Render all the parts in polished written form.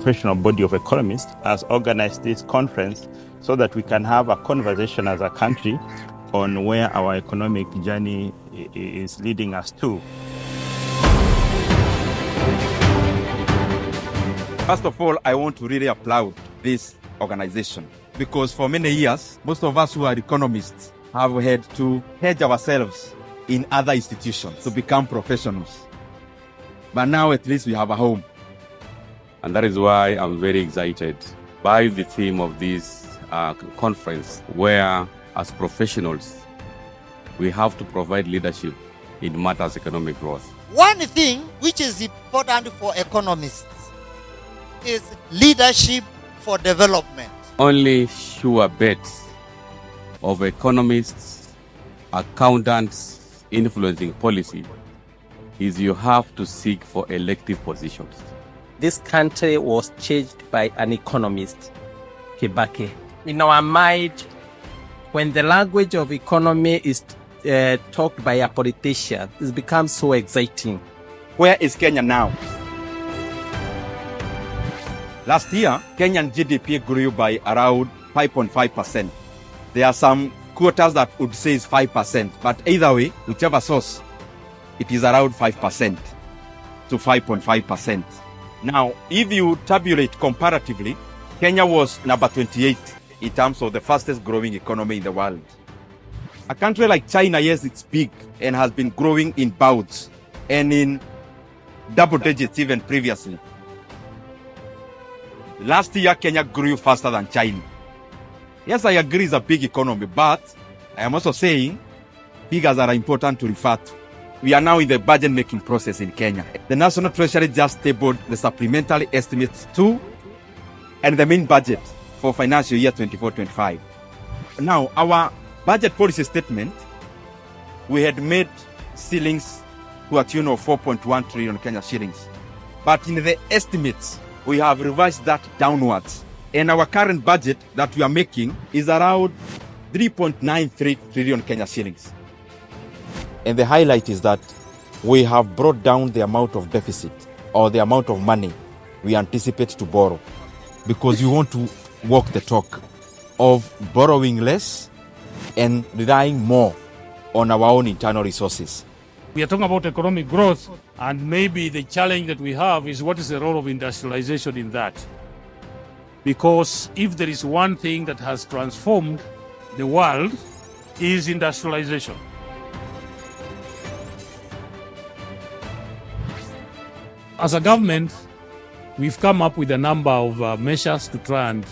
professional body of economists, has organized this conference so that we can have a conversation as a country on where our economic journey is leading us to. First of all, I want to really applaud this organization because for many years, most of us who are economists have had to hedge ourselves in other institutions to become professionals. But now at least we have a home. And that is why I'm very excited by the theme of this conference, where as professionals, we have to provide leadership in matters of economic growth. One thing which is important for economists is leadership for development. Only sure bets of economists, accountants influencing policy is you have to seek for elective positions. This country was changed by an economist, Kibaki. In our mind, when the language of economy is talked by a politician, it becomes so exciting. Where is Kenya now? Last year, Kenyan GDP grew by around 5.5%. There are some quotas that would say it's 5%, but either way, whichever source, it is around 5% to 5.5%. Now, if you tabulate comparatively, Kenya was number 28 in terms of the fastest growing economy in the world. A country like China, yes, it's big and has been growing in bouts and in double digits even previously. Last year, Kenya grew faster than China. Yes, I agree it's a big economy, but I am also saying figures are important to refer to. We are now in the budget-making process in Kenya. The National Treasury just tabled the supplementary estimates 2 and the main budget for financial year 24-25. Now, our budget policy statement, we had made ceilings to a tune of 4.1 trillion Kenya shillings. But in the estimates, we have revised that downwards. And our current budget that we are making is around 3.93 trillion Kenya shillings. And the highlight is that we have brought down the amount of deficit or the amount of money we anticipate to borrow, because we want to walk the talk of borrowing less and relying more on our own internal resources. We are talking about economic growth, and maybe the challenge that we have is what is the role of industrialization in that? Because if there is one thing that has transformed the world, is industrialization. As a government, we've come up with a number of measures to try and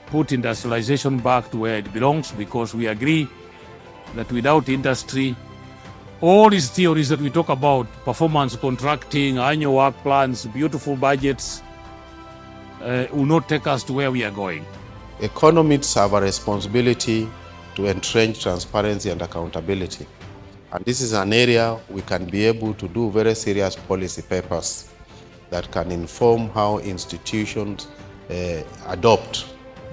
put industrialization back to where it belongs, because we agree that without industry, all these theories that we talk about, performance contracting, annual work plans, beautiful budgets, will not take us to where we are going. Economists have a responsibility to entrench transparency and accountability. And this is an area we can be able to do very serious policy papers that can inform how institutions adopt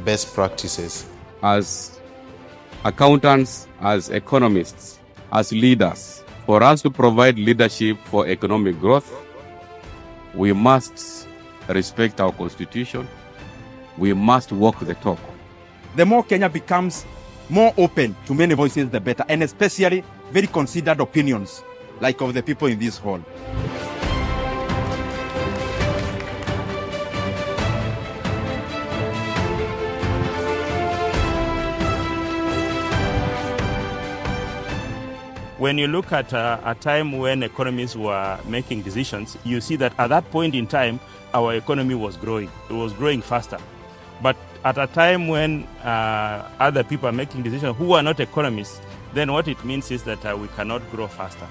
best practices. As accountants, as economists, as leaders, for us to provide leadership for economic growth, we must respect our constitution. We must walk the talk. The more Kenya becomes more open to many voices, the better, and especially very considered opinions, like of the people in this hall. When you look at a time when economists were making decisions, you see that at that point in time, our economy was growing. It was growing faster. But at a time when other people are making decisions who are not economists, then what it means is that we cannot grow faster.